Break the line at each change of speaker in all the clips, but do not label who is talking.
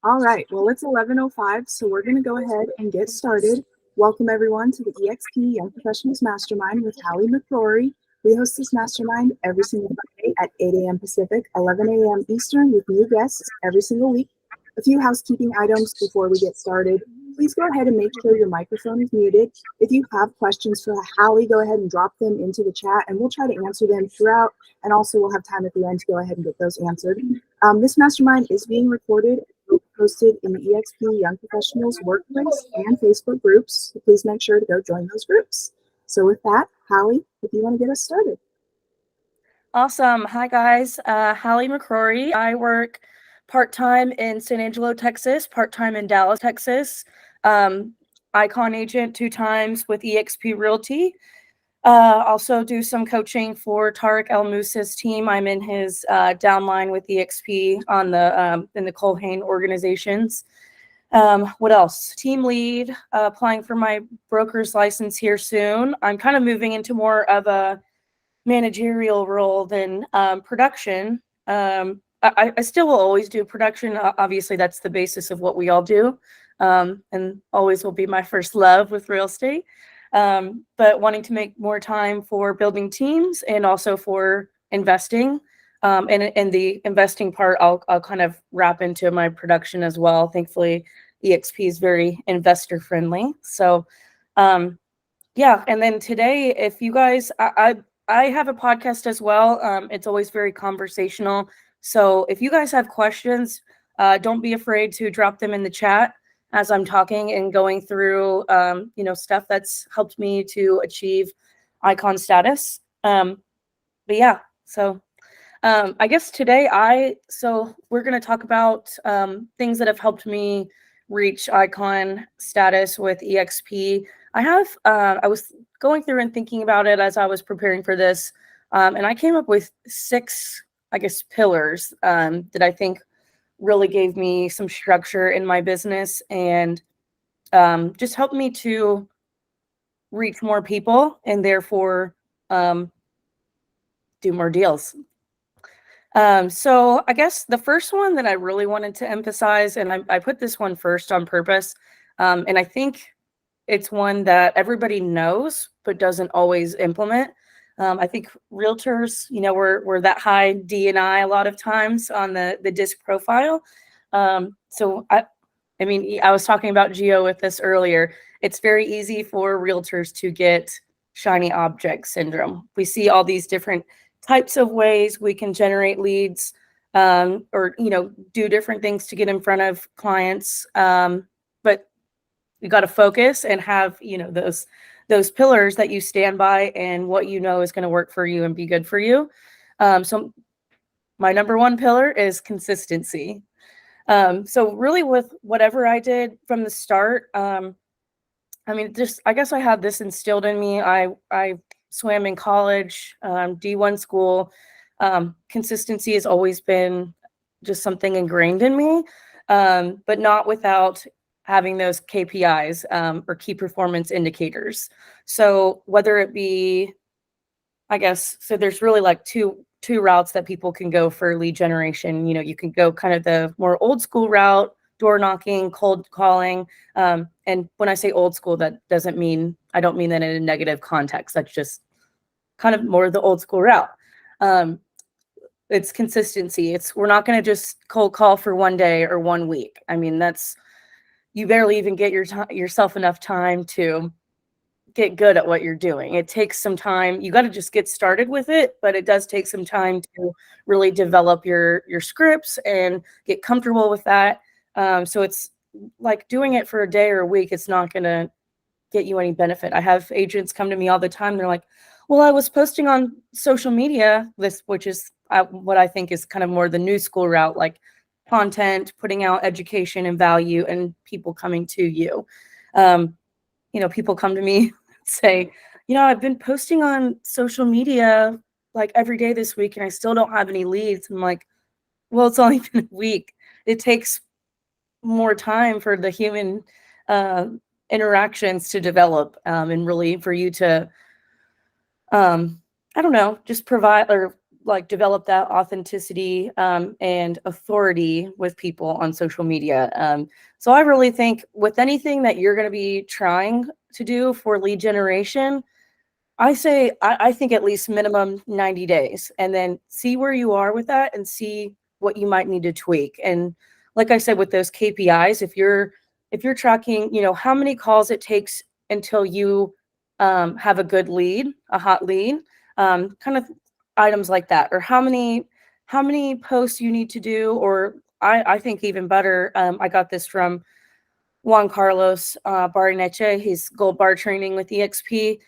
All right, well, it's 11:05, so we're going to go ahead and get started. Welcome, everyone, to the EXP Young Professionals Mastermind with Halle McCrory. We host this mastermind every single Friday at 8 a.m. Pacific, 11 a.m. Eastern, with new guests every single week. A few housekeeping items before we get started. Please go ahead and make sure your microphone is muted. If you have questions for Halle, go ahead and drop them into the chat, and we'll try to answer them throughout. And also, we'll have time at the end to go ahead and get those answered. This mastermind is being recorded and posted in the EXP Young Professionals workplace and Facebook groups. So please make sure to go join those groups. So with that, Halle, if you want to get us started.
Awesome. Hi, guys. Halle McCrory. I work part-time in San Angelo, Texas, part-time in Dallas, Texas. Icon agent 2 times with EXP Realty. Also do some coaching for Tarek El Moussa's team. I'm in his downline with EXP on the in the Colhane organizations. What else? Team lead, applying for my broker's license here soon. I'm kind of moving into more of a managerial role than production. I still will always do production. Obviously, that's the basis of what we all do, and always will be my first love with real estate. But wanting to make more time for building teams and also for investing. And the investing part, I'll kind of wrap into my production as well. Thankfully, EXP is very investor friendly. So, yeah. And then today, if you guys, I have a podcast as well. It's always very conversational. So if you guys have questions, don't be afraid to drop them in the chat as I'm talking and going through, stuff that's helped me to achieve icon status. But yeah, so I guess today we're going to talk about things that have helped me reach icon status with EXP. I was going through and thinking about it as I was preparing for this, and I came up with 6, I guess, pillars that I think really gave me some structure in my business and just helped me to reach more people and therefore do more deals. So I guess the first one that I really wanted to emphasize, and I put this one first on purpose, and I think it's one that everybody knows but doesn't always implement. I think realtors, we're that high D&I a lot of times on the disc profile. So I was talking about Geo with this earlier. It's very easy for realtors to get shiny object syndrome. We see all these different types of ways we can generate leads, or do different things to get in front of clients. But you got to focus and have those pillars that you stand by and what is going to work for you and be good for you. So my number 1 pillar is consistency. So really with whatever I did from the start, I guess I had this instilled in me. I swam in college, D1 school. Consistency has always been just something ingrained in me, but not without having those KPIs or key performance indicators. So whether it be, so there's really like two routes that people can go for lead generation. You can go kind of the more old school route, door knocking, cold calling. And when I say old school, I don't mean that in a negative context. That's just kind of more the old school route. It's consistency. We're not going to just cold call for one day or 1 week. You barely even get yourself enough time to get good at what you're doing. It takes some time. You got to just get started with it, but it does take some time to really develop your scripts and get comfortable with that. So it's like doing it for a day or a week. It's not going to get you any benefit. I have agents come to me all the time. They're like, well, I was posting on social media, which is what I think is kind of more the new school route, like content, putting out education and value, and people coming to you. People come to me say, I've been posting on social media like every day this week and I still don't have any leads. I'm like, well, it's only been a week. It takes more time for the human interactions to develop, and really for you to, just provide or like develop that authenticity and authority with people on social media. So I really think with anything that you're going to be trying to do for lead generation, I say I think at least minimum 90 days, and then see where you are with that and see what you might need to tweak. And like I said, with those KPIs, if you're tracking, you know, how many calls it takes until you have a good lead, a hot lead, kind of items like that, or how many posts you need to do, or I think even better, I got this from Juan Carlos Barneche. He's gold bar training with EXP.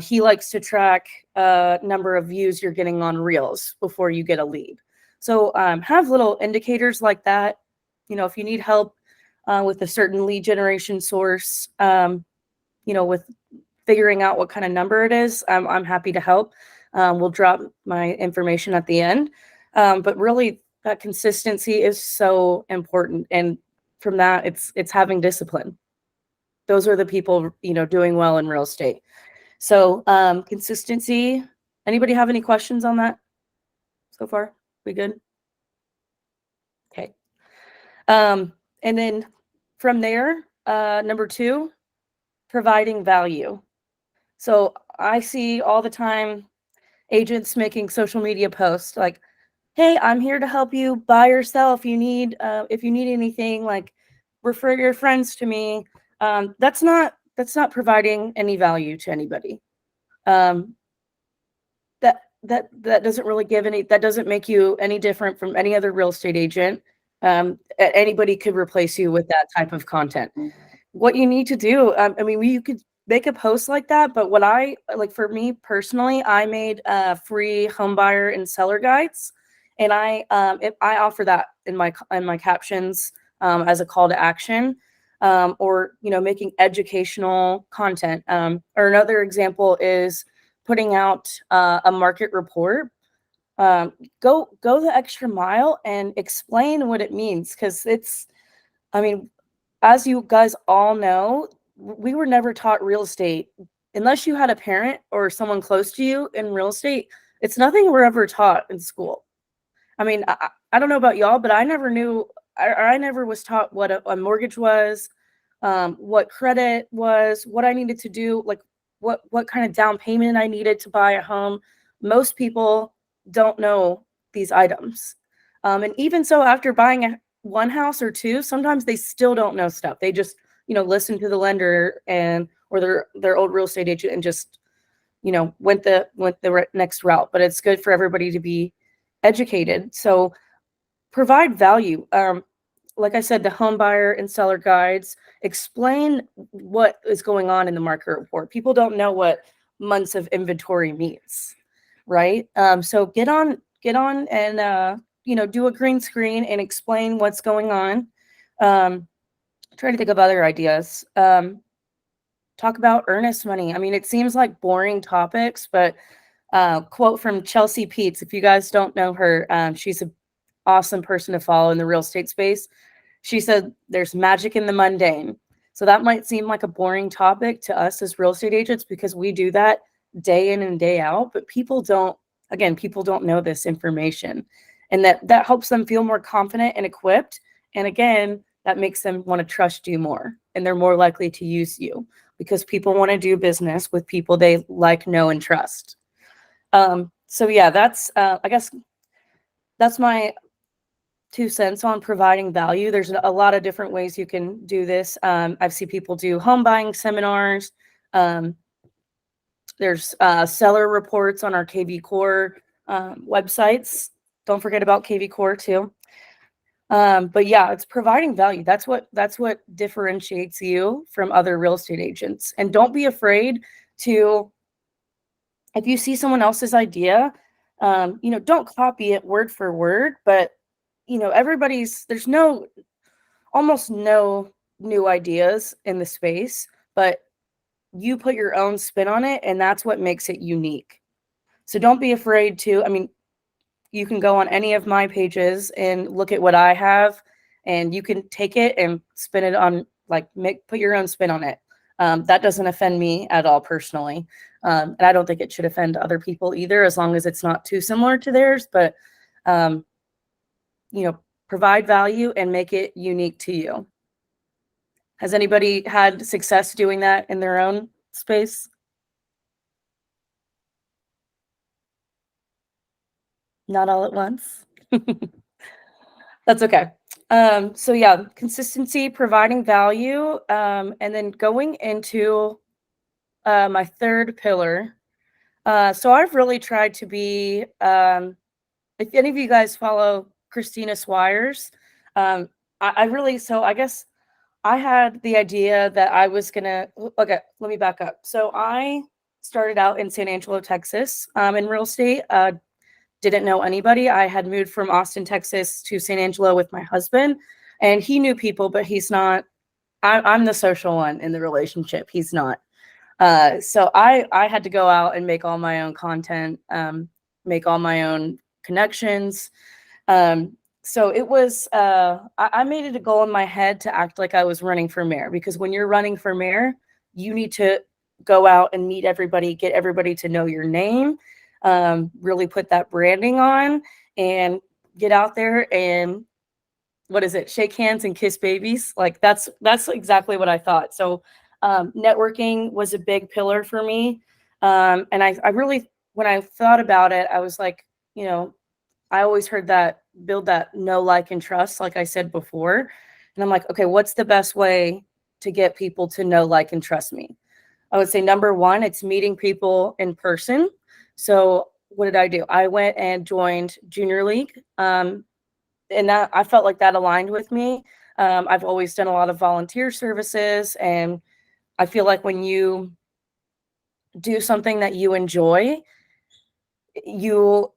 He likes to track number of views you're getting on Reels before you get a lead. So have little indicators like that. You know, if you need help with a certain lead generation source, you know, with figuring out what kind of number it is, I'm happy to help. We'll drop my information at the end. But really, that consistency is so important. And from that, it's having discipline. Those are the people, you know, doing well in real estate. So consistency. Anybody have any questions on that so far? We good? Okay. And then from there, number 2, providing value. So I see all the time agents making social media posts like, hey, I'm here to help you buy or sell if you need anything, like refer your friends to me. That's not providing any value to anybody. That doesn't really give any, that doesn't make you any different from any other real estate agent. Anybody could replace you with that type of content. What you need to do, I mean, you could make a post like that, but what I like, for me personally, I made free home buyer and seller guides, and I offer that in my captions as a call to action, or you know, making educational content. Or another example is putting out a market report. Go the extra mile and explain what it means, because it's, I mean, as you guys all know, we were never taught real estate unless you had a parent or someone close to you in real estate. It's nothing we're ever taught in school. I mean, I don't know about y'all, but I never knew, I never was taught what a mortgage was, what credit was, what I needed to do, like what kind of down payment I needed to buy a home. Most people don't know these items. And even so, after buying one house or two, sometimes they still don't know stuff. They just, you know, listen to the lender or their old real estate agent and just, you know, went the next route. But it's good for everybody to be educated. So provide value. Like I said, the home buyer and seller guides explain what is going on in the market report. People don't know what months of inventory means, right? So get on and you know, do a green screen and explain what's going on. Try to think of other ideas. Talk about earnest money. I mean, it seems like boring topics, but quote from Chelsea Peets. If you guys don't know her, she's an awesome person to follow in the real estate space. She said, there's magic in the mundane. So that might seem like a boring topic to us as real estate agents because we do that day in and day out, but people don't know this information, and that helps them feel more confident and equipped. And again, that makes them want to trust you more, and they're more likely to use you because people want to do business with people they like, know, and trust. So yeah, that's I guess that's my 2 cents on providing value. There's a lot of different ways you can do this. I've seen people do home buying seminars. There's seller reports on our KV Core websites. Don't forget about KV Core too. But yeah, it's providing value. That's what differentiates you from other real estate agents. And don't be afraid to, if you see someone else's idea, you know, don't copy it word for word, but you know, there's almost no new ideas in the space, but you put your own spin on it, and that's what makes it unique. So don't be afraid to, I mean, you can go on any of my pages and look at what I have, and you can take it and spin it on, like, put your own spin on it. That doesn't offend me at all personally. And I don't think it should offend other people either, as long as it's not too similar to theirs. But, provide value and make it unique to you. Has anybody had success doing that in their own space? Not all at once. That's okay. So yeah, consistency, providing value, and then going into my third pillar. So I've really tried to be, if any of you guys follow Christina Swires, I guess I had the idea that I was gonna, okay, let me back up. So I started out in San Angelo, Texas, in real estate. Didn't know anybody. I had moved from Austin, Texas to San Angelo with my husband, and he knew people, but he's not, I'm the social one in the relationship. He's not. So I had to go out and make all my own content, make all my own connections. So it was, I made it a goal in my head to act like I was running for mayor, because when you're running for mayor, you need to go out and meet everybody, get everybody to know your name, really put that branding on, and get out there and, what is it, shake hands and kiss babies. Like that's exactly what I thought. So networking was a big pillar for me. And I really, when I thought about it, I was like, I always heard that build that know, like, and trust, like I said before. And I'm like, okay, what's the best way to get people to know, like, and trust me? I would say number one, it's meeting people in person. So what did I do? I went and joined Junior League. And that, I felt like that aligned with me. I've always done a lot of volunteer services, and I feel like when you do something that you enjoy, you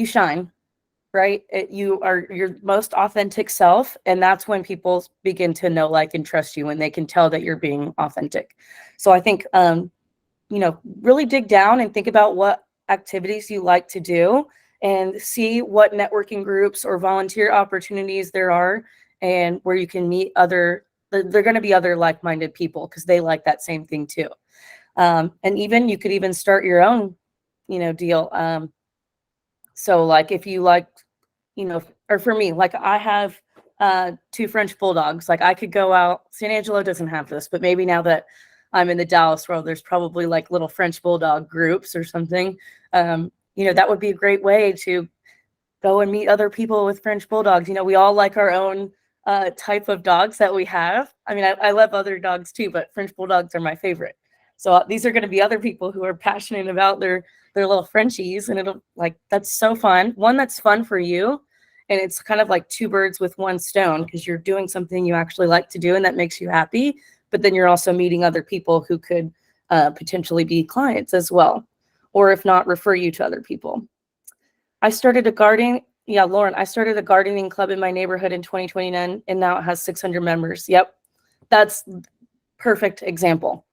shine, right? You are your most authentic self, and that's when people begin to know, like, and trust you, and they can tell that you're being authentic. So I think, really dig down and think about what activities you like to do, and see what networking groups or volunteer opportunities there are, and where you can meet other, they're going to be other like-minded people, because they like that same thing too. And even you could even start your own, deal. So like if you like, or for me, like I have two French bulldogs. Like I could go out, San Angelo doesn't have this, but maybe now that I'm in the Dallas world, there's probably like little French bulldog groups or something. That would be a great way to go and meet other people with French bulldogs. We all like our own type of dogs that we have. I mean, I love other dogs too, but French bulldogs are my favorite. So these are going to be other people who are passionate about their little Frenchies, and it'll, like, that's so fun. One, that's fun for you, and it's kind of like two birds with one stone, because you're doing something you actually like to do and that makes you happy, but then you're also meeting other people who could potentially be clients as well, or if not, refer you to other people. I started a gardening, Lauren, I started a gardening club in my neighborhood in 2029, and now it has 600 members. Yep. That's perfect example.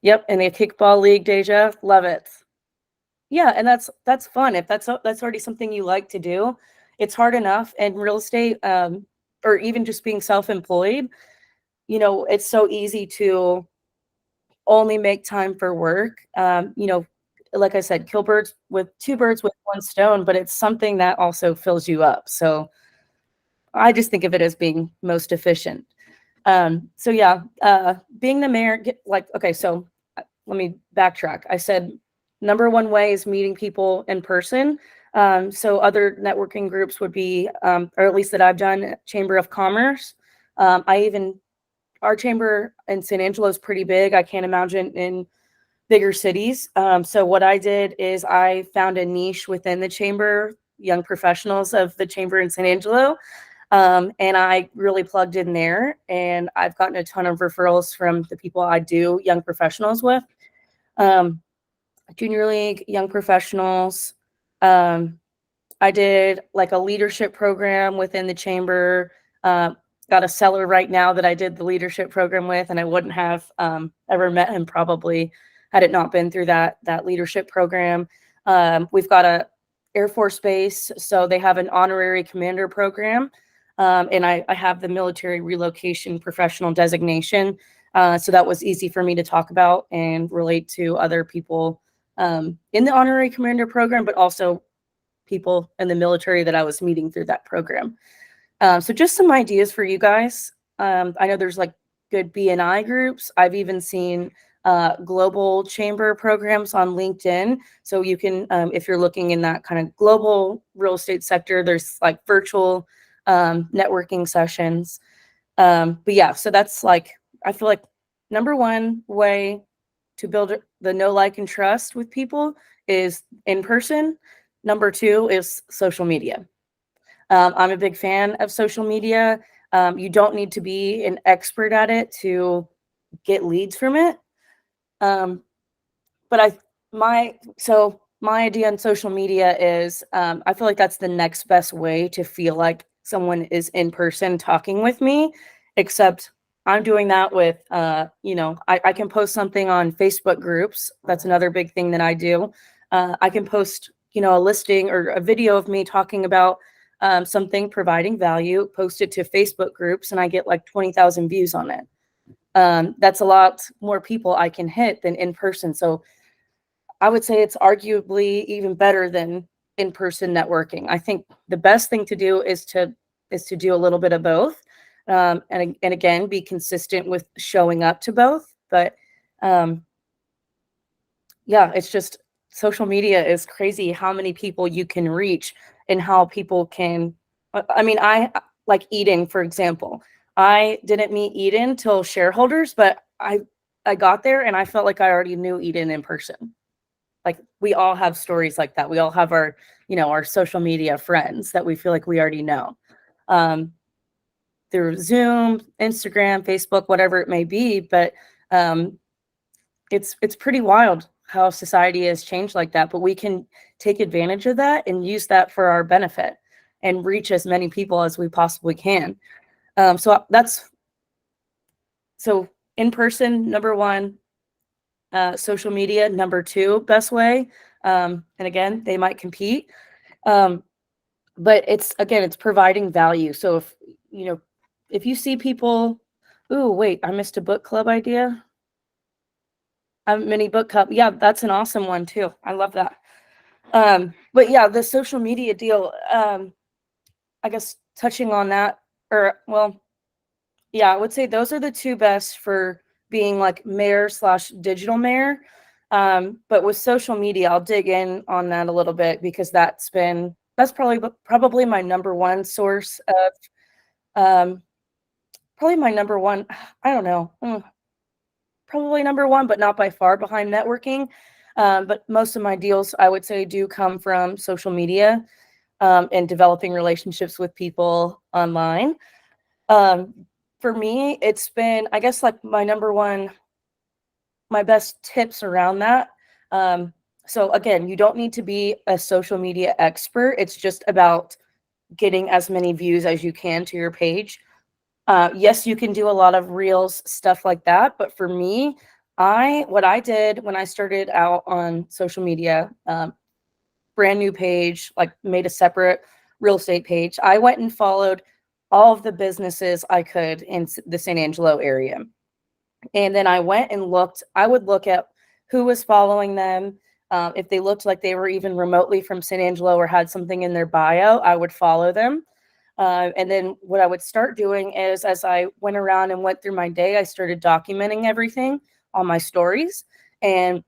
Yep. And a kickball league, Deja, love it. Yeah. And that's fun. If that's already something you like to do, it's hard enough. And real estate, or even just being self-employed, it's so easy to only make time for work. Like I said, kill birds with two birds with one stone, but it's something that also fills you up. So I just think of it as being most efficient. So yeah, being the mayor, okay, so let me backtrack. I said, number one way is meeting people in person. So other networking groups would be, or at least that I've done, Chamber of Commerce. Our chamber in San Angelo is pretty big. I can't imagine in bigger cities. So what I did is I found a niche within the chamber, young professionals of the chamber in San Angelo. And I really plugged in there, and I've gotten a ton of referrals from the people I do young professionals with. Junior League, young professionals. I did like a leadership program within the chamber. Got a seller right now that I did the leadership program with, and I wouldn't have ever met him probably had it not been through that leadership program. We've got a Air Force base, so they have an honorary commander program. And I have the military relocation professional designation. So that was easy for me to talk about and relate to other people in the honorary commander program, but also people in the military that I was meeting through that program. So just some ideas for you guys. I know there's like good BNI groups. I've even seen global chamber programs on LinkedIn. So you can, if you're looking in that kind of global real estate sector, there's like virtual networking sessions. But yeah, so that's like, I feel like number one way to build the know, like, and trust with people is in person. Number two is social media. I'm a big fan of social media. You don't need to be an expert at it to get leads from it. But my idea on social media is I feel like that's the next best way to feel like someone is in person talking with me, except I'm doing that with, I can post something on Facebook groups. That's another big thing that I do. I can post, a listing or a video of me talking about something, providing value, post it to Facebook groups, and I get like 20,000 views on it. That's a lot more people I can hit than in person. So I would say it's arguably even better than in-person networking. I think the best thing to do is to do a little bit of both, and again be consistent with showing up to both. But yeah, it's just social media is crazy how many people you can reach and how people can. I mean, I like Eden, for example. I didn't meet Eden till shareholders, but I got there and I felt like I already knew Eden in person. Like we all have stories like that. We all have our, our social media friends that we feel like we already know. Through Zoom, Instagram, Facebook, whatever it may be. But it's pretty wild how society has changed like that. But we can take advantage of that and use that for our benefit and reach as many people as we possibly can. So in person, number one, social media, number two, best way. And again, they might compete. But it's providing value. So if you see people, ooh, wait, I missed a book club idea. A mini book club. Yeah, that's an awesome one too. I love that. But yeah, the social media deal, I guess touching on that, or well, yeah, I would say those are the two best for being like mayor/digital mayor. But with social media, I'll dig in on that a little bit because that's probably my number one source of probably my number one, I don't know, probably number one, but not by far behind networking. But most of my deals, I would say, do come from social media and developing relationships with people online. For me, it's been, I guess, like my best tips around that. So again, you don't need to be a social media expert. It's just about getting as many views as you can to your page. Yes, you can do a lot of reels, stuff like that. But for me, what I did when I started out on social media, brand new page, like made a separate real estate page. I went and followed all of the businesses I could in the San Angelo area. And then I went and I would look at who was following them. If they looked like they were even remotely from San Angelo or had something in their bio, I would follow them. And then what I would start doing is as I went around and went through my day, I started documenting everything on my stories. And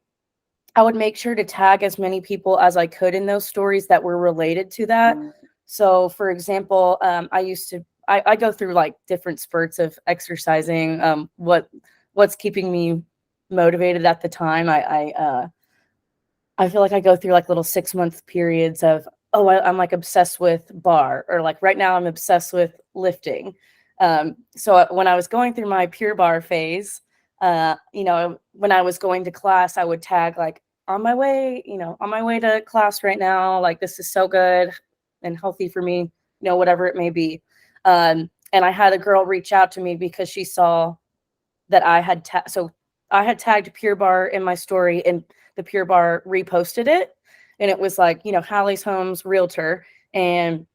I would make sure to tag as many people as I could in those stories that were related to that. So for example, I go through like different spurts of exercising, what's keeping me motivated at the time. I feel like I go through like little 6-month periods of, I'm like obsessed with bar, or like right now I'm obsessed with lifting. So when I was going through my Pure Barre phase, when I was going to class, I would tag like on my way to class right now, like this is so good and healthy for me, whatever it may be. And I had a girl reach out to me because she saw that I had tagged Pure Barre in my story, and the Pure Barre reposted it, and it was like, Halle's Homes Realtor, and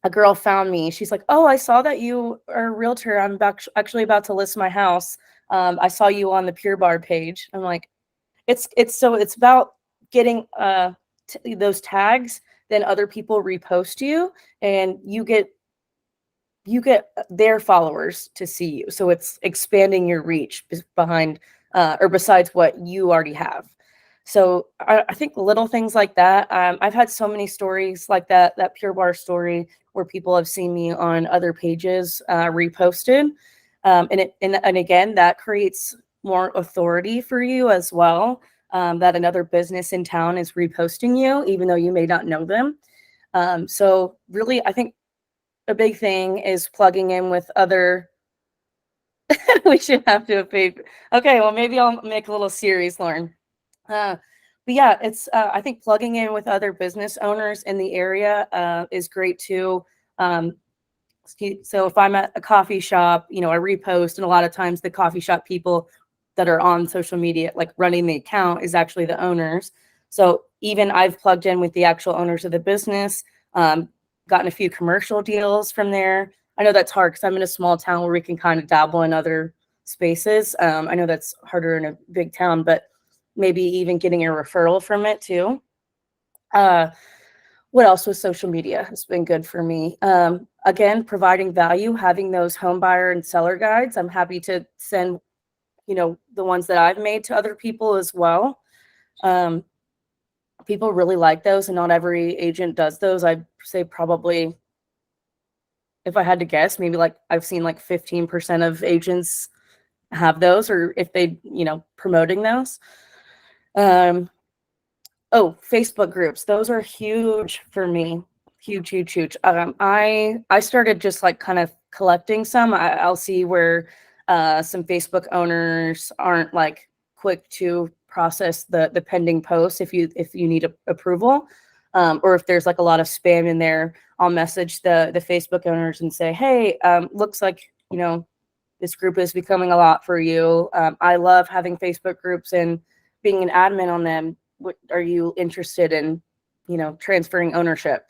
a girl found me. She's like, "Oh, I saw that you are a realtor. I'm actually about to list my house. I saw you on the Pure Bar page." I'm like, it's about getting those tags, then other people repost you, and you get their followers to see you. So it's expanding your reach behind or besides what you already have. So I think little things like that. I've had so many stories like that Pure Bar story where people have seen me on other pages reposted. And again, that creates more authority for you as well. That another business in town is reposting you, even though you may not know them. So really, I think a big thing is plugging in with other. We should have to have paid. Okay, well, maybe I'll make a little series, Lauren. But yeah, it's I think plugging in with other business owners in the area is great too. Um, so if I'm at a coffee shop, I repost, and a lot of times the coffee shop people that are on social media, like running the account, is actually the owners. So even I've plugged in with the actual owners of the business, gotten a few commercial deals from there. I know that's hard because I'm in a small town where we can kind of dabble in other spaces. I know that's harder in a big town, but maybe even getting a referral from it too. What else with social media has been good for me? Again, providing value, having those home buyer and seller guides. I'm happy to send, the ones that I've made to other people as well. People really like those, and not every agent does those. I'd say probably, if I had to guess, maybe like I've seen like 15% of agents have those, or if they, promoting those. Oh, Facebook groups. Those are huge for me. Huge, huge, huge. I started just like kind of collecting some. I'll see where some Facebook owners aren't like quick to process the pending post if you need approval, or if there's like a lot of spam in there. I'll message the Facebook owners and say, "Hey, looks like this group is becoming a lot for you. I love having Facebook groups and being an admin on them. What are you interested in, transferring ownership?"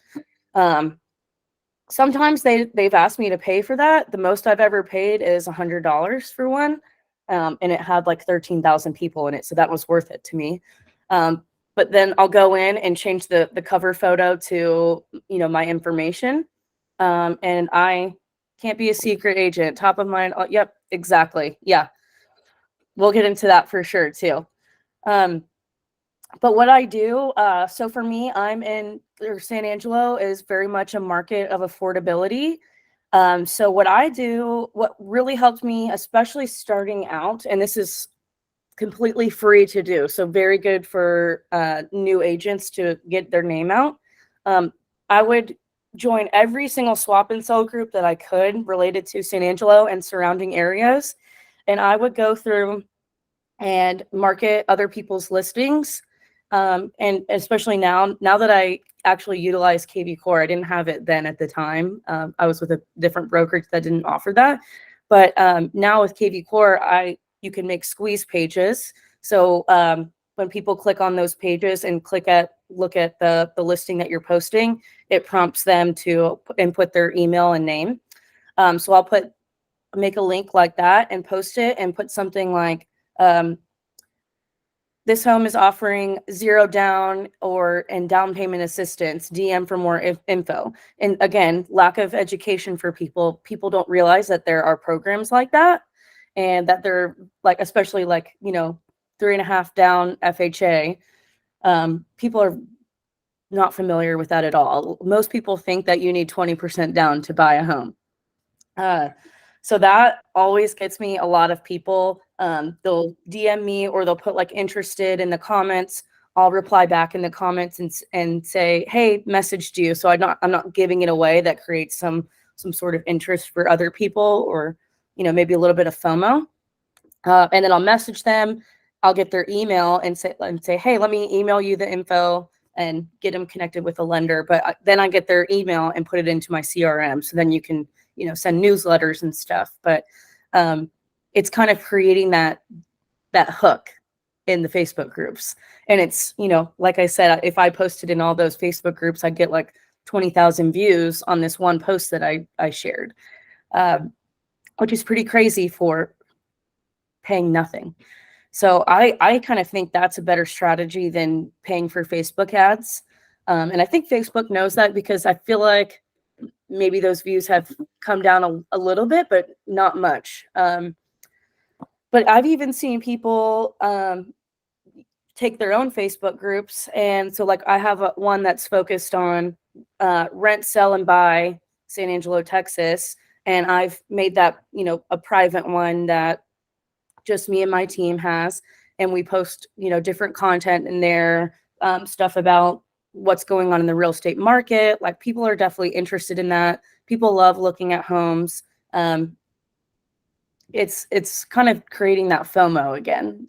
Sometimes they've asked me to pay for that. The most I've ever paid is $100 for one. And it had like 13,000 people in it. So that was worth it to me. But then I'll go in and change the cover photo to, my information. And I can't be a secret agent. Top of mind. Oh, yep, exactly. Yeah. We'll get into that for sure too. But what I do, so for me, San Angelo is very much a market of affordability. So what really helped me, especially starting out, and this is completely free to do, so very good for new agents to get their name out. I would join every single swap and sell group that I could related to San Angelo and surrounding areas. And I would go through and market other people's listings. And especially now that I actually utilize KV Core, I didn't have it then at the time. I was with a different brokerage that didn't offer that. But now with KV Core, you can make squeeze pages. So when people click on those pages and look at the listing that you're posting, it prompts them to input their email and name. So I'll make a link like that and post it and put something like, this home is offering 0 down and down payment assistance. DM for more info. And again, lack of education for people. People don't realize that there are programs like that, and that they're like, especially like 3.5 down FHA. People are not familiar with that at all. Most people think that you need 20% down to buy a home. So that always gets me a lot of people. They'll DM me, or they'll put like interested in the comments. I'll reply back in the comments and say, "Hey, messaged you." So I'm not giving it away. That creates some sort of interest for other people, or maybe a little bit of FOMO. And then I'll message them. I'll get their email and say, "Hey, let me email you the info," and get them connected with a lender. But then I get their email and put it into my CRM. So then you can send newsletters and stuff. But it's kind of creating that hook in the Facebook groups. And it's, like I said, if I posted in all those Facebook groups, I'd get like 20,000 views on this one post that I shared, which is pretty crazy for paying nothing. So I kind of think that's a better strategy than paying for Facebook ads. And I think Facebook knows that, because I feel like maybe those views have come down a little bit, but not much. But I've even seen people take their own Facebook groups. And so like I have one that's focused on rent, sell, and buy San Angelo, Texas. And I've made that, a private one that just me and my team has. And we post, different content in there, stuff about what's going on in the real estate market. Like, people are definitely interested in that. People love looking at homes. It's kind of creating that FOMO again.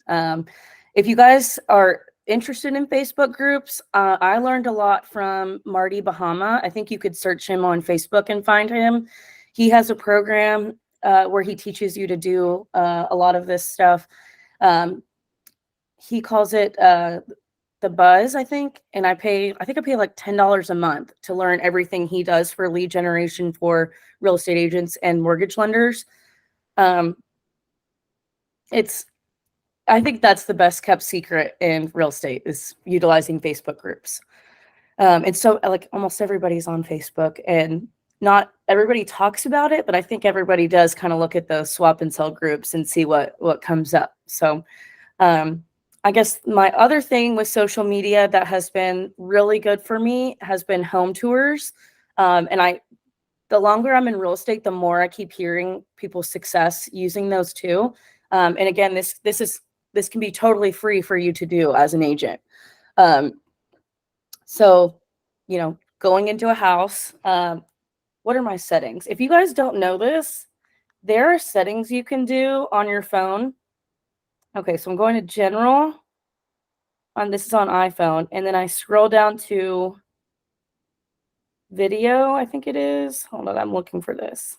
If you guys are interested in Facebook groups, I learned a lot from Marty Bahama. I think you could search him on Facebook and find him. He has a program where he teaches you to do a lot of this stuff. He calls it the Buzz, I think. And I pay like $10 a month to learn everything he does for lead generation for real estate agents and mortgage lenders. I think that's the best kept secret in real estate, is utilizing Facebook groups. And so like almost everybody's on Facebook, and not everybody talks about it, but I think everybody does kind of look at those swap and sell groups and see what comes up. So I guess my other thing with social media that has been really good for me has been home tours. And the longer I'm in real estate, the more I keep hearing people's success using those too. And again, this can be totally free for you to do as an agent. So, going into a house, what are my settings? If you guys don't know this, there are settings you can do on your phone. Okay, so I'm going to general, this is on iPhone, and then I scroll down to video, I think it is. Hold on, I'm looking for this.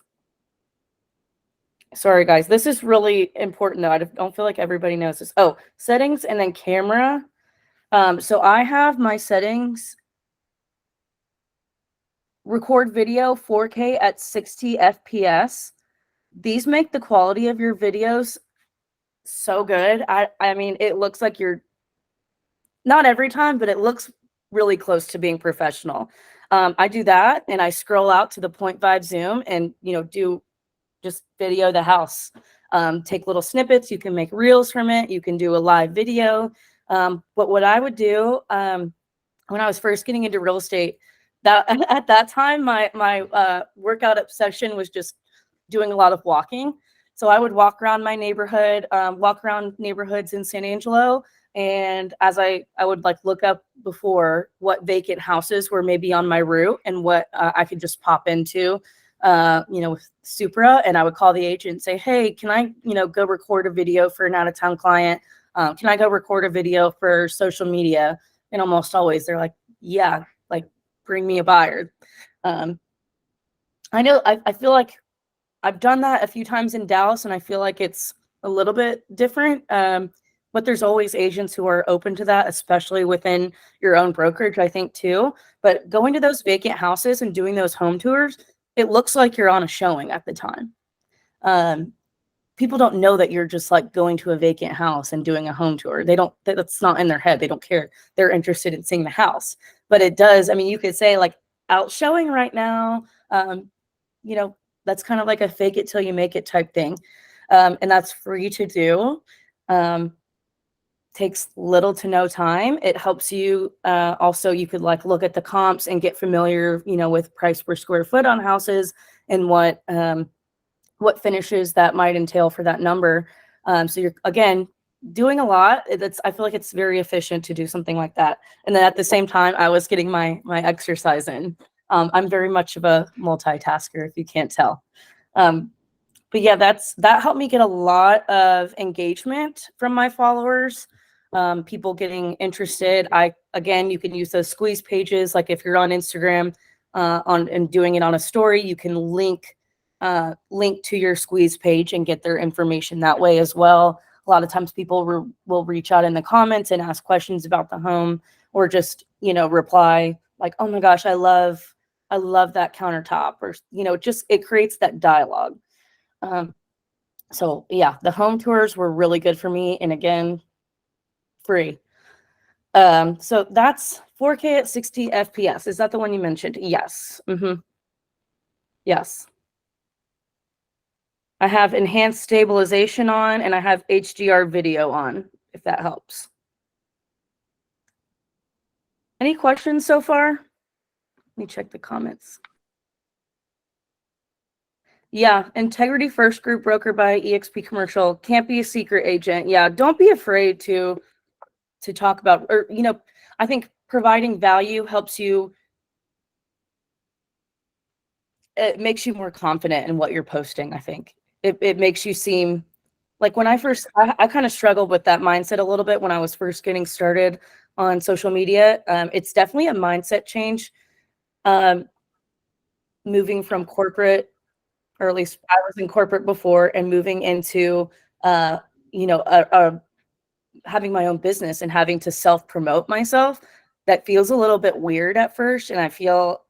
Sorry, guys. This is really important, though. I don't feel like everybody knows this. Oh, settings and then camera. So I have my settings: record video 4K at 60 FPS. These make the quality of your videos so good. I mean, it looks like you're, not every time, but it looks really close to being professional. I do that, and I scroll out to the 0.5 zoom and, do just video the house. Take little snippets. You can make reels from it. You can do a live video. But what I would do when I was first getting into real estate, that at that time, my workout obsession was just doing a lot of walking. So I would walk around my neighborhood, walk around neighborhoods in San Angelo. And as I would like look up before what vacant houses were maybe on my route and what I could just pop into, with Supra. And I would call the agent and say, hey, can I, go record a video for an out-of-town client? Can I go record a video for social media? And almost always they're like, yeah, like, bring me a buyer. I know I feel like I've done that a few times in Dallas, and I feel like it's a little bit different. But there's always agents who are open to that, especially within your own brokerage, I think, too. But going to those vacant houses and doing those home tours, it looks like you're on a showing at the time. People don't know that you're just like going to a vacant house and doing a home tour. That's not in their head. They don't care. They're interested in seeing the house. But it does. I mean, you could say like, out showing right now, that's kind of like a fake it till you make it type thing. And that's free to do. Takes little to no time. It helps you. Also, you could like look at the comps and get familiar, with price per square foot on houses and what finishes that might entail for that number. So you're, again, doing a lot. I feel like it's very efficient to do something like that. And then at the same time, I was getting my exercise in. I'm very much of a multitasker, if you can't tell. But yeah, that helped me get a lot of engagement from my followers. People getting interested. You can use those squeeze pages. Like if you're on Instagram and doing it on a story, you can link to your squeeze page and get their information that way as well. A lot of times people will reach out in the comments and ask questions about the home, or just, reply like, oh my gosh, I love I love that countertop, or, just, it creates that dialogue. So yeah, the home tours were really good for me. And again, free. So that's 4K at 60 FPS. Is that the one you mentioned? Yes. Yes. I have enhanced stabilization on, and I have HDR video on, if that helps. Any questions so far? Let me check the comments. Yeah, Integrity First Group, broker by EXP Commercial. Can't be a secret agent. Yeah, don't be afraid to talk about, or, I think providing value helps you. It makes you more confident in what you're posting. I think it makes you seem like, when I kind of struggled with that mindset a little bit when I was first getting started on social media. It's definitely a mindset change. Moving from corporate, or at least I was in corporate before, and moving into, having my own business and having to self-promote myself, that feels a little bit weird at first. And I felt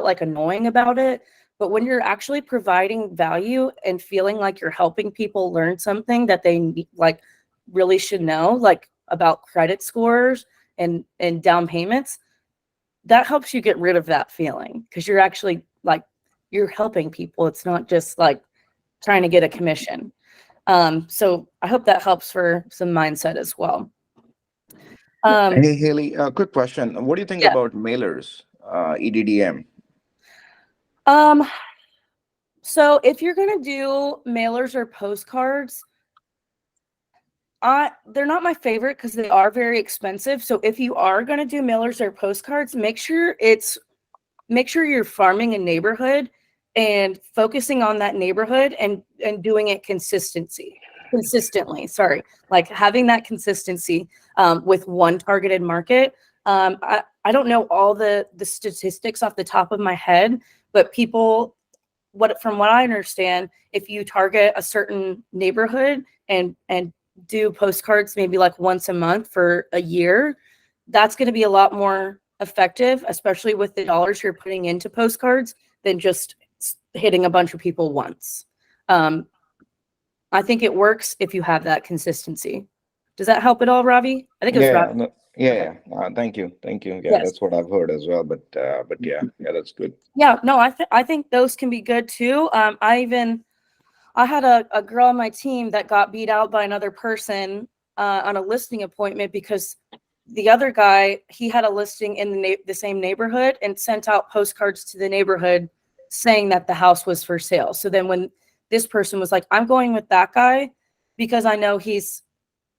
like annoying about it. But when you're actually providing value and feeling like you're helping people learn something that they like really should know, like about credit scores and down payments, that helps you get rid of that feeling, because you're actually like, you're helping people. It's not just like trying to get a commission. So I hope that helps for some mindset as well.
Hey, Haley, quick question. What do you think
Yeah.
about mailers, EDDM?
So if you're going to do mailers or postcards, they're not my favorite because they are very expensive. So if you are going to do mailers or postcards, make sure you're farming a neighborhood and focusing on that neighborhood and doing it consistently. Sorry, like having that consistency with one targeted market. I don't know all the statistics off the top of my head, but from what I understand, if you target a certain neighborhood and do postcards maybe like once a month for a year, that's going to be a lot more effective, especially with the dollars you're putting into postcards, than just hitting a bunch of people once. I think it works if you have that consistency. Does that help at all, Ravi? I think it was
Yeah,
Ravi.
no, yeah. Thank you. Yeah,
Yes.
that's what I've heard as well. But yeah, that's good.
Yeah, no, I think those can be good too. I had a girl on my team that got beat out by another person on a listing appointment because the other guy, he had a listing in the same neighborhood and sent out postcards to the neighborhood saying that the house was for sale. So then when this person was like, I'm going with that guy because I know he's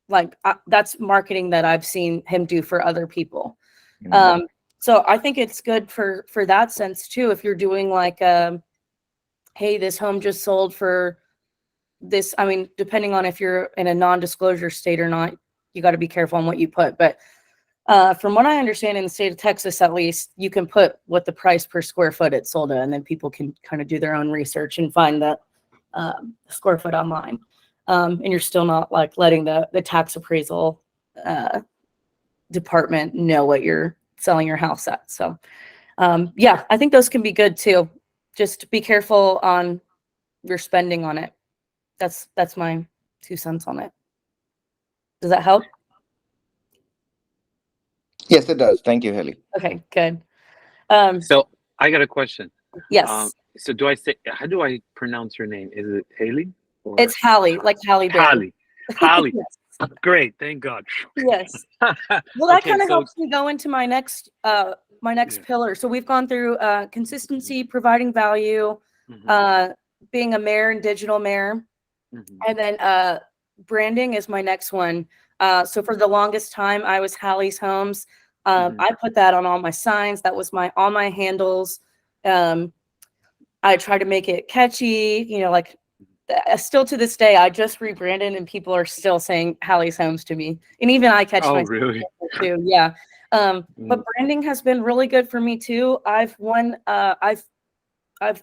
like, that's marketing that I've seen him do for other people. So I think it's good for that sense too. If you're doing like, hey, this home just sold for this. I mean, depending on if you're in a non-disclosure state or not, you got to be careful on what you put. But from what I understand, in the state of Texas, at least, you can put what the price per square foot it sold at, and then people can kind of do their own research and find the square foot online. And you're still not like letting the tax appraisal department know what you're selling your house at. So yeah, I think those can be good too. Just be careful on your spending on it. That's my 2 cents on it. Does that help?
Yes, it does. Thank you, Haley.
Okay, good.
So I got a question.
Yes.
So how do I pronounce your name? Is it Haley?
It's Halle, like Halle Berry.
Halle.
Yes.
Great, thank God.
Yes. Well, that
Okay,
kind of
so
helps me go into my next pillar. So we've gone through consistency, providing value, being a mayor and digital mayor, and then branding is my next one. So for the longest time, I was Halle's Homes. I put that on all my signs. That was all my handles. I try to make it catchy, like still to this day, I just rebranded and people are still saying Halle's Homes to me. And even I catch myself
really?
too. Yeah. But branding has been really good for me too. I've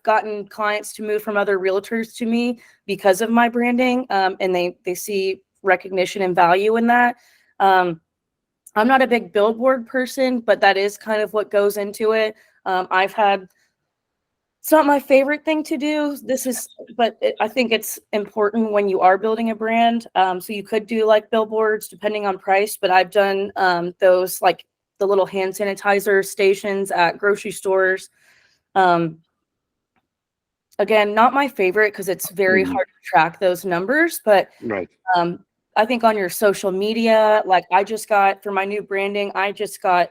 gotten clients to move from other realtors to me because of my branding. And they see recognition and value in that. I'm not a big billboard person, but that is kind of what goes into it. I've had It's not my favorite thing to do. I think it's important when you are building a brand. So you could do like billboards depending on price, but I've done those like the little hand sanitizer stations at grocery stores. Again, not my favorite because it's very hard to track those numbers, but
Right.
I think on your social media, like for my new branding, I just got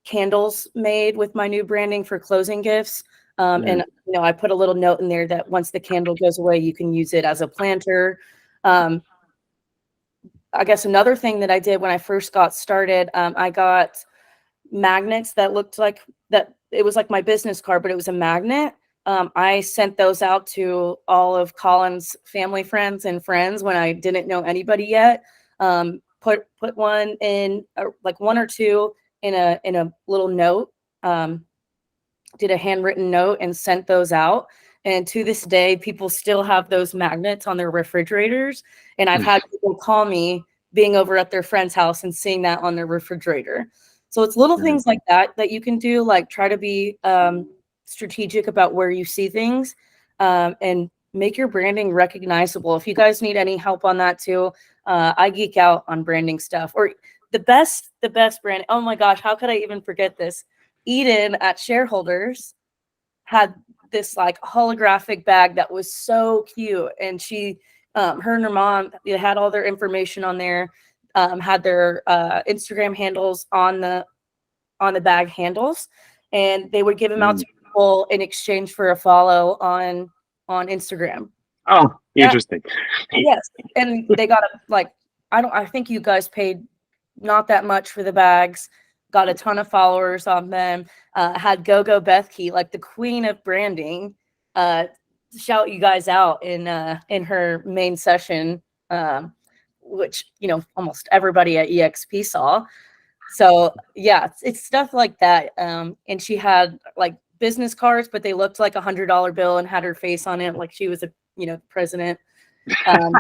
candles made with my new branding for closing gifts. And I put a little note in there that once the candle goes away, you can use it as a planter. I guess another thing that I did when I first got started, I got magnets that looked like that. It was like my business card, but it was a magnet. I sent those out to all of Colin's family, friends, and friends when I didn't know anybody yet. Put one in, like one or two in a little note. Did a handwritten note and sent those out. And to this day, people still have those magnets on their refrigerators. And I've had people call me being over at their friend's house and seeing that on their refrigerator. So it's little things like that you can do, like try to be strategic about where you see things, and make your branding recognizable. If you guys need any help on that too, I geek out on branding stuff. Or the best brand. Oh my gosh, how could I even forget this? Eden at Shareholders had this like holographic bag that was so cute, and she, her and her mom, they had all their information on there, had their Instagram handles on the bag handles, and they would give them out to people in exchange for a follow on Instagram.
Oh, interesting.
Yes, and they got I think you guys paid not that much for the bags. Got a ton of followers on them. Had Go Bethke, like the queen of branding, shout you guys out in her main session, which almost everybody at EXP saw. So yeah, it's stuff like that. And she had like business cards, but they looked like $100 bill and had her face on it, like she was a president. I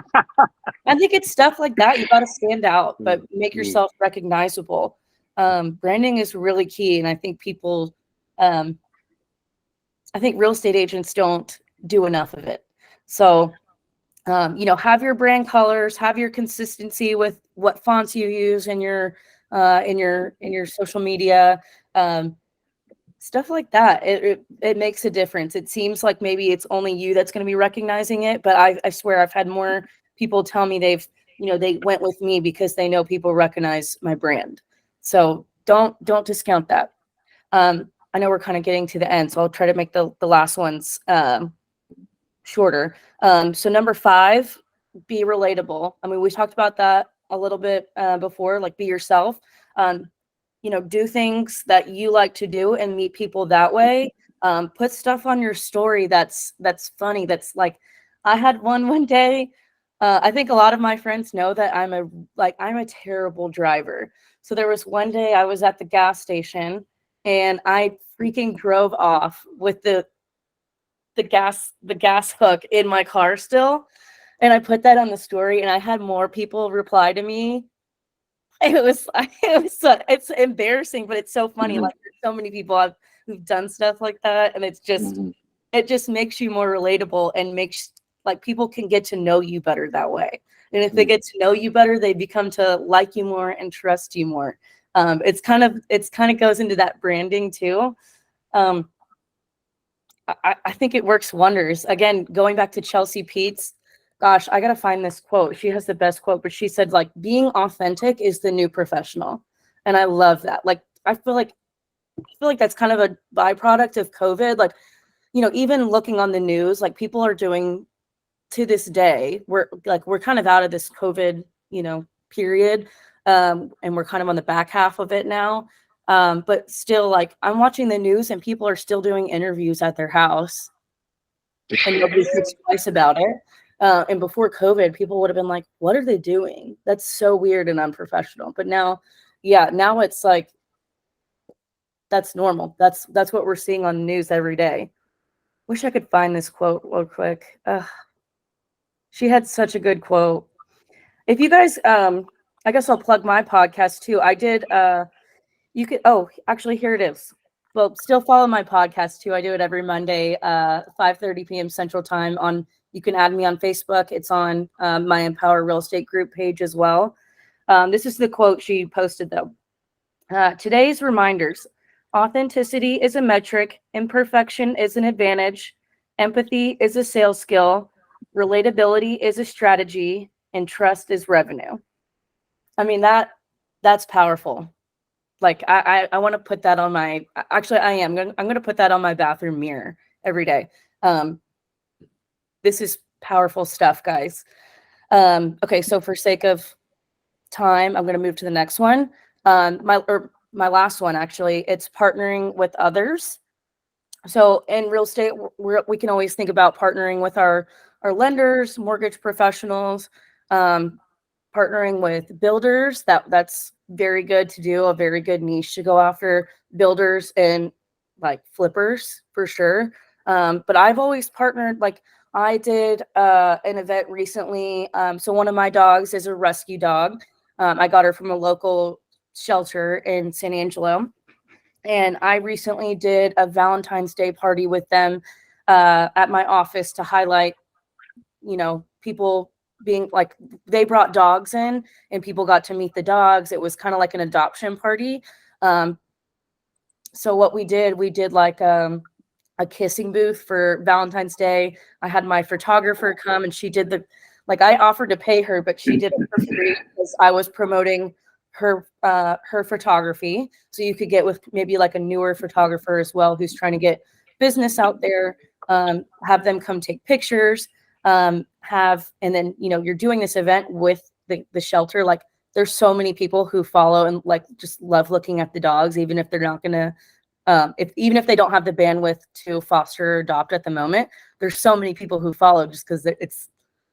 think it's stuff like that. You got to stand out, but make yourself recognizable. Branding is really key, and I think people, I think real estate agents don't do enough of it. So, have your brand colors, have your consistency with what fonts you use in your social media, stuff like that. It makes a difference. It seems like maybe it's only you that's going to be recognizing it, but I swear I've had more people tell me they went with me because they know people recognize my brand. So don't discount that. I know we're kind of getting to the end, so I'll try to make the last ones shorter. So number 5, be relatable. I mean, we talked about that a little bit before, like be yourself. Do things that you like to do and meet people that way. Put stuff on your story that's funny. That's like, I had one day. I think a lot of my friends know that I'm a terrible driver. So there was one day I was at the gas station and I freaking drove off with the gas hook in my car still. And I put that on the story, and I had more people reply to me. It's embarrassing, but it's so funny. Like there's so many people who've done stuff like that, and it's just it just makes you more relatable and makes like people can get to know you better that way. And if they get to know you better, they become to like you more and trust you more. It's kind of goes into that branding too. I think it works wonders. Again, going back to Chelsea Peets, gosh, I gotta find this quote. She has the best quote, but she said, like, being authentic is the new professional. And I love that. Like, I feel like that's kind of a byproduct of COVID. Like, even looking on the news, like people are doing to this day, we're kind of out of this COVID, period. And we're kind of on the back half of it now. But still, like, I'm watching the news and people are still doing interviews at their house and nobody thinks twice about it. And before COVID, people would have been like, what are they doing? That's so weird and unprofessional. But now it's like, that's normal. That's what we're seeing on the news every day. Wish I could find this quote real quick. She had such a good quote. If you guys, I guess I'll plug my podcast too. I did, actually, here it is. well, still follow my podcast too. I do it every Monday, 5:30 p.m. Central Time. You can add me on Facebook. It's on my Empower Real Estate group page as well. This is the quote she posted though. Today's reminders: authenticity is a metric, imperfection is an advantage, empathy is a sales skill, relatability is a strategy, and trust is revenue. I mean, that's powerful. Like I want to put that on my, actually I'm going to put that on my bathroom mirror every day. This is powerful stuff, guys. Okay. So for sake of time, I'm going to move to the next one. My last one, actually, it's partnering with others. So in real estate, we can always think about partnering with our lenders, mortgage professionals, partnering with builders. That's very good to do, a very good niche to go after, builders and like flippers for sure. But I've always partnered, like I did an event recently. So one of my dogs is a rescue dog. I got her from a local shelter in San Angelo. And I recently did a Valentine's Day party with them at my office to highlight, people being like, they brought dogs in and people got to meet the dogs. It was kind of like an adoption party. So what we did like a kissing booth for Valentine's Day. I had my photographer come and she did I offered to pay her, but she did it for free because I was promoting her photography. So you could get with maybe like a newer photographer as well, who's trying to get business out there, have them come take pictures, and then, you're doing this event with the shelter. Like there's so many people who follow and like just love looking at the dogs, even if they're not going to, even if they don't have the bandwidth to foster or adopt at the moment. There's so many people who follow just because it's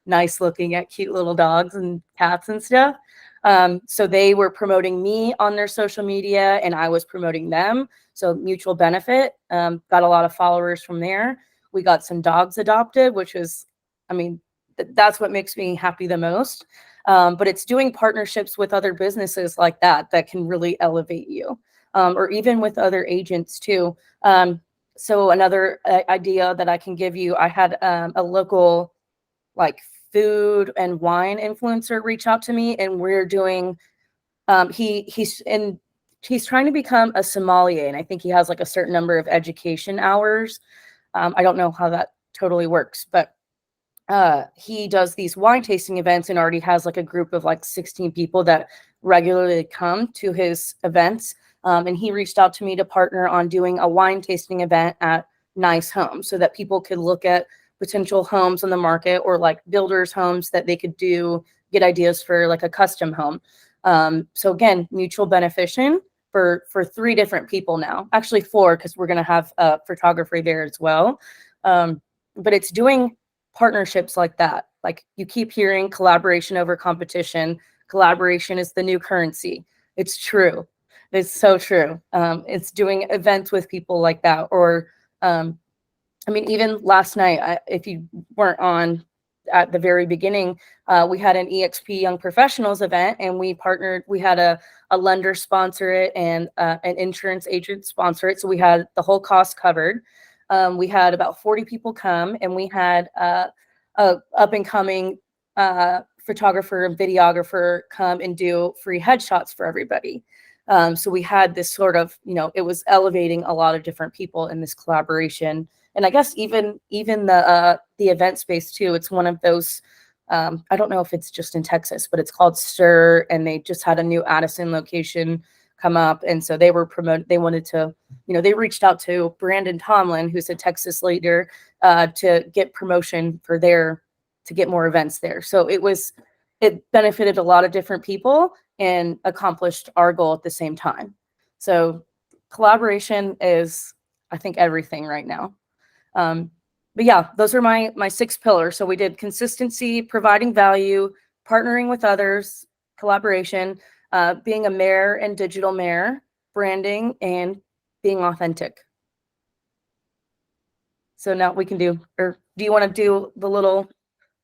nice looking at cute little dogs and cats and stuff. So they were promoting me on their social media and I was promoting them. So mutual benefit, got a lot of followers from there. We got some dogs adopted, which was, that's what makes me happy the most. But it's doing partnerships with other businesses like that can really elevate you, or even with other agents too. So another idea that I can give you, I had a local like food and wine influencer reach out to me, and we're doing he's trying to become a sommelier, and I think he has like a certain number of education hours. I don't know how that totally works, but he does these wine tasting events and already has like a group of like 16 people that regularly come to his events. And he reached out to me to partner on doing a wine tasting event at nice homes so that people could look at potential homes on the market or like builders' homes that they could get ideas for like a custom home. So again, mutual beneficiation for 3 different people now, actually 4, because we're going to have a photographer there as well. But it's doing partnerships like that. Like you keep hearing collaboration over competition. Collaboration is the new currency. It's true. It's so true. It's doing events with people like that. Or, even last night, if you weren't on at the very beginning, we had an EXP Young Professionals event and we partnered. We had a lender sponsor it and an insurance agent sponsor it. So we had the whole cost covered. We had about 40 people come, and we had a up and coming photographer and videographer come and do free headshots for everybody. So we had this sort of, it was elevating a lot of different people in this collaboration. And I guess even the event space too. It's one of those. I don't know if it's just in Texas, but it's called STIR, and they just had a new Addison location come up, and so they were they wanted to, they reached out to Brandon Tomlin, who's a Texas leader, to get promotion to get more events there. So it benefited a lot of different people and accomplished our goal at the same time. So collaboration is, I think, everything right now. But yeah, those are my 6 pillars. So we did consistency, providing value, partnering with others, collaboration, being a mayor and digital mayor, branding, and being authentic. So now we can do you want to do the little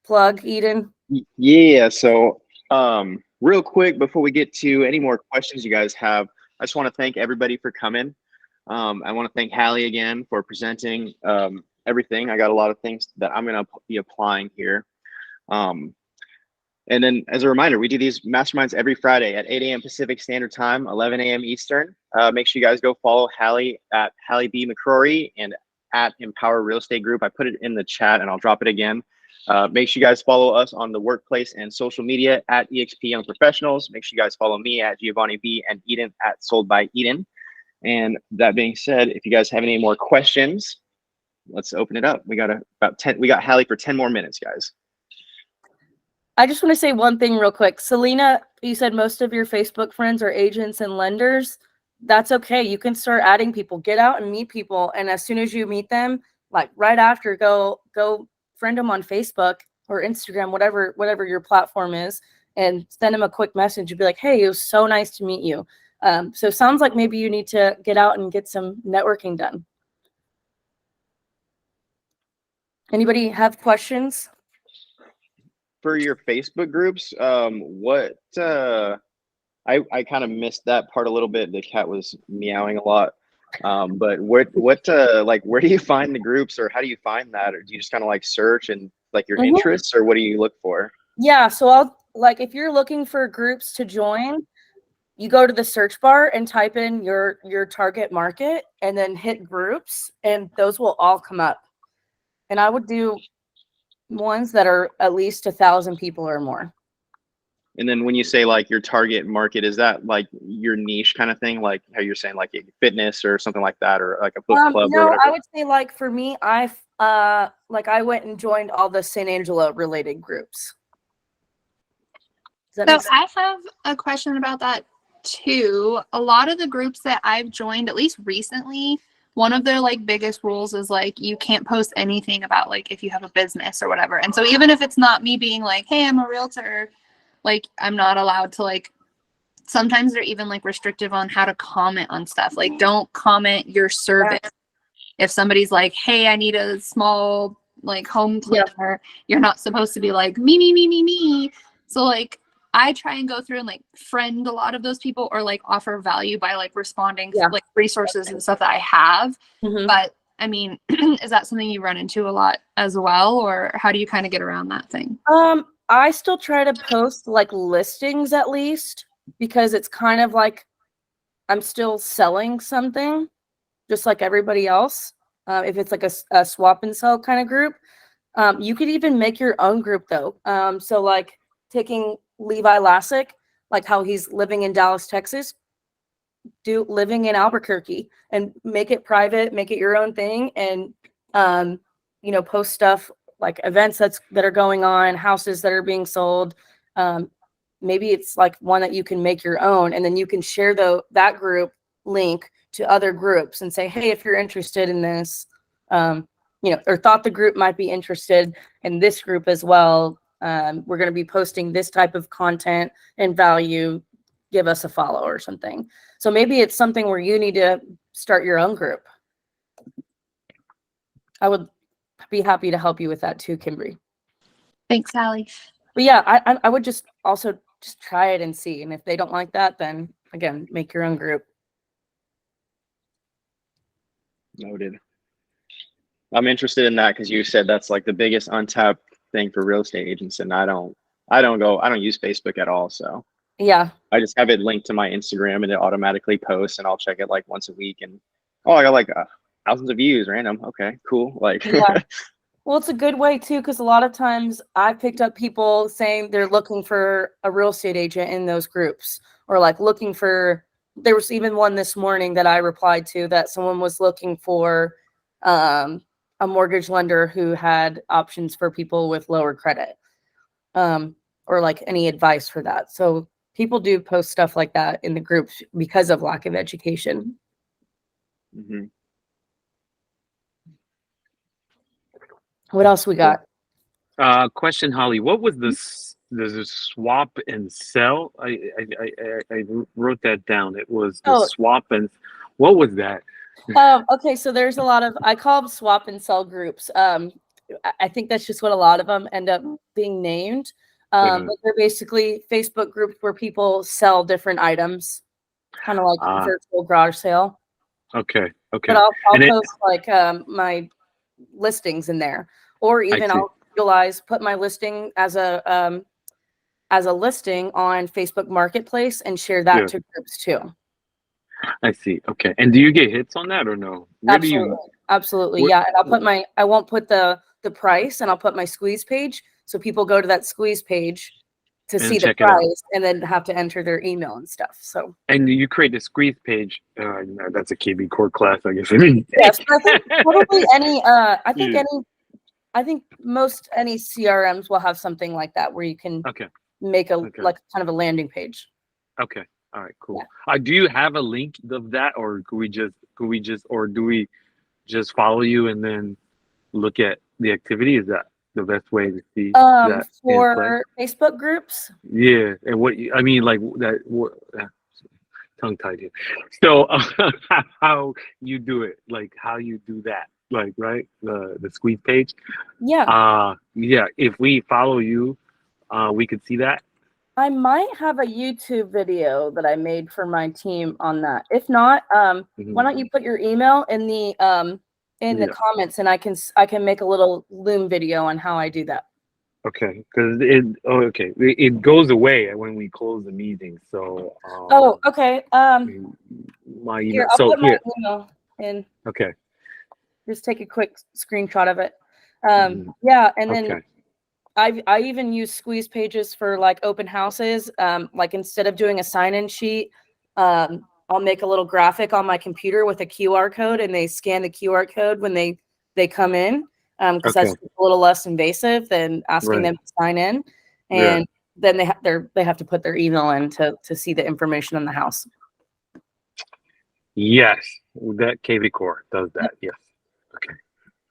plug, Eden?
Yeah. So real quick, before we get to any more questions you guys have, I just want to thank everybody for coming. I want to thank Halle again for presenting everything. I got a lot of things that I'm going to be applying here. And then as a reminder, we do these masterminds every Friday at 8 a.m. Pacific Standard Time, 11 a.m. Eastern. Make sure you guys go follow Halle at Halle B. McCrory and at Empower Real Estate Group. I put it in the chat and I'll drop it again. Make sure you guys follow us on the workplace and social media at EXP Young Professionals. Make sure you guys follow me at Giovanni B and Eden at Sold by Eden. And that being said, if you guys have any more questions, let's open it up. We got Halle for 10 more minutes, guys.
I just want to say one thing real quick. Selena, you said most of your Facebook friends are agents and lenders. That's okay. You can start adding people. Get out and meet people. And as soon as you meet them, like right after, go friend them on Facebook or Instagram, whatever your platform is, and send them a quick message and be like, hey, it was so nice to meet you. So it sounds like maybe you need to get out and get some networking done. Anybody have questions?
For your Facebook groups, I kind of missed that part a little bit. The cat was meowing a lot. But where do you find the groups, or how do you find that? Or do you just kind of like search and like your interests, or what do you look for?
Yeah, so if you're looking for groups to join, you go to the search bar and type in your target market and then hit groups, and those will all come up. And I would do ones that are at least 1,000 people or more.
And then when you say like your target market, is that like your niche kind of thing? Like how you're saying like fitness or something like that, or like a book club?
No,
or whatever?
I would say like for me, I went and joined all the San Angelo related groups.
So I have a question about that too. A lot of the groups that I've joined, at least recently, one of their like biggest rules is like you can't post anything about like if you have a business or whatever. And so even if it's not me being like, hey, I'm a realtor, like I'm not allowed to like, sometimes they're even like restrictive on how to comment on stuff. Like don't comment your service. If somebody's like, hey, I need a small like home cleaner, you're not supposed to be like me. So like I try and go through and like friend a lot of those people, or like offer value by like responding like resources and stuff that I have. But I mean, is that something you run into a lot as well, or how do you kind of get around that thing?
I still try to post like listings at least, because it's kind of like I'm still selling something just like everybody else. If it's like a swap and sell kind of group, you could even make your own group though. So like taking Levi Lassick, like how he's living in Dallas, Texas, living in Albuquerque, and make it private, make it your own thing, and post stuff like events that are going on, houses that are being sold. Maybe it's like one that you can make your own, and then you can share that group link to other groups and say, hey, if you're interested in this, or thought the group might be interested in this group as well. We're going to be posting this type of content and value. Give us a follow or something. So maybe it's something where you need to start your own group. I would be happy to help you with that too, Kimberly.
Thanks, Halle.
But yeah, I would just try it and see. And if they don't like that, then again, make your own group.
Noted. I'm interested in that because you said that's like the biggest untapped thing for real estate agents, and I don't use Facebook at all. So
yeah,
I just have it linked to my Instagram and it automatically posts, and I'll check it like once a week, and I got like thousands of views, random. Okay, cool. Like
yeah. Well, it's a good way too, because a lot of times I picked up people saying they're looking for a real estate agent in those groups, or like looking for. There was even one this morning that I replied to that someone was looking for a mortgage lender who had options for people with lower credit, or like any advice for that. So people do post stuff like that in the groups because of lack of education.
Mm-hmm.
What else we got?
Question, Holly. What was the swap and sell? I wrote that down. It was the swap and what was that?
Okay, so there's a lot of, I call them swap and sell groups. I think that's just what a lot of them end up being named. But they're basically Facebook groups where people sell different items, kind of like virtual garage sale.
Okay. Okay.
But I'll
And it,
post like my listings in there, or even
see.
I'll utilize put my listing as a listing on Facebook Marketplace and share that
Yeah.
to groups too.
I see. Okay. And do you get hits on that or no? Where do
Absolutely.
you?
Absolutely.
Where,
Yeah. And I'll put I won't put the price, and I'll put my squeeze page. So people go to that squeeze page to see the
check it out.
price and then have to enter their email and stuff. So.
And you create a squeeze page. No, that's a KB core class, I guess. I mean,
Yes. I think probably any,
Yeah.
I think most any CRMs will have something like that where you can
Okay.
make
Okay.
like kind of a landing page.
Okay. All right. Cool. Do you have a link of that, or or do we just follow you and then look at the activity? Is that the best way to see that in play?
For Facebook groups?
Yeah. And I mean, like that, tongue tied here. So how you do it, like how you do that, like, right? The squeeze page.
Yeah.
Yeah. If we follow you, we could see that.
I might have a YouTube video that I made for my team on that. If not, why don't you put your email in the comments, and I can make a little Loom video on how I do that.
Okay, because it goes away when we close the meeting. So
okay.
My email.
Here, I'll put my email in.
Okay.
Just take a quick screenshot of it.
Mhm.
Yeah, and then
Okay.
I even use squeeze pages for like open houses. Like instead of doing a sign-in sheet, I'll make a little graphic on my computer with a QR code, and they scan the QR code when they come in, because that's a little less invasive than asking them to sign in. And then they have to put their email in to see the information on the house.
Yes, that KV Core does that. Yes. Okay.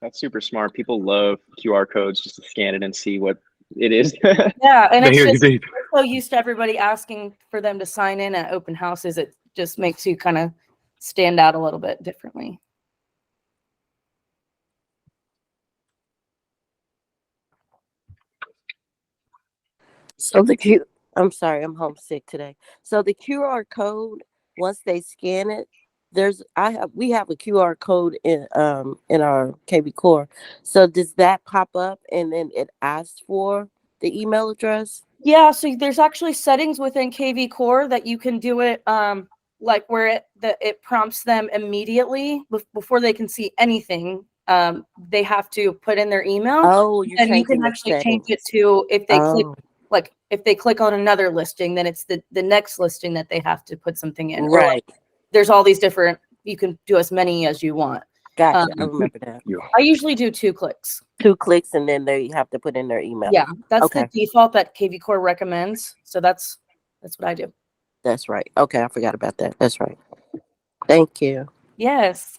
That's super smart. People love QR codes just to scan it and see what it is.
Yeah, and it's just we're so used to everybody asking for them to sign in at open houses. It just makes you kind of stand out a little bit differently.
So I'm sorry, I'm homesick today. So the QR code, once they scan it, we have a QR code in our KB Core. So does that pop up and then it asks for the email address?
Yeah, so there's actually settings within KV Core that you can do it like where it prompts them immediately before they can see anything. They have to put in their email.
Oh,
and you can actually change it to if they click, like if they click on another listing, then it's the next listing that they have to put something in.
Right.
Or like, there's all these different, you can do as many as you want.
Gotcha. I remember that.
I usually do 2 clicks.
2 clicks, and then they have to put in their email.
Yeah, that's the default that KV Core recommends. So that's what I do.
That's right. Okay, I forgot about that. That's right. Thank you.
Yes.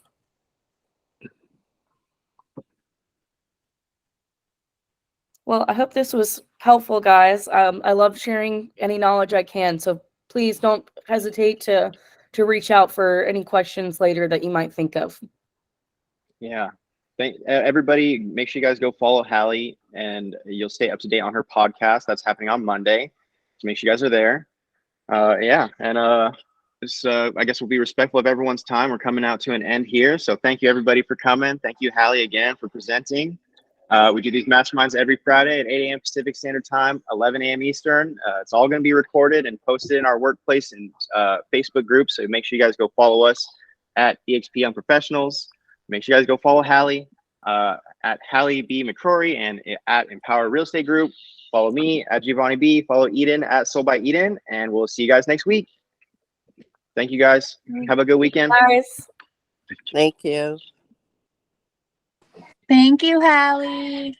Well, I hope this was helpful, guys. I love sharing any knowledge I can. So please don't hesitate to reach out for any questions later that you might think of.
Yeah. Thank everybody. Make sure you guys go follow Halle, and you'll stay up to date on her podcast. That's happening on Monday. So make sure you guys are there. Yeah. And I guess we'll be respectful of everyone's time. We're coming out to an end here. So thank you everybody for coming. Thank you, Halle, again for presenting. We do these masterminds every Friday at 8 a.m. Pacific Standard Time, 11 a.m. Eastern. It's all going to be recorded and posted in our workplace and Facebook group. So make sure you guys go follow us at EXP Young Professionals. Make sure you guys go follow Halle at Halle B. McCrory and at Empower Real Estate Group. Follow me at Giovanni B. Follow Eden at Soul by Eden. And we'll see you guys next week. Thank you, guys. Have a good weekend.
Guys.
Thank you.
Thank you, Halle.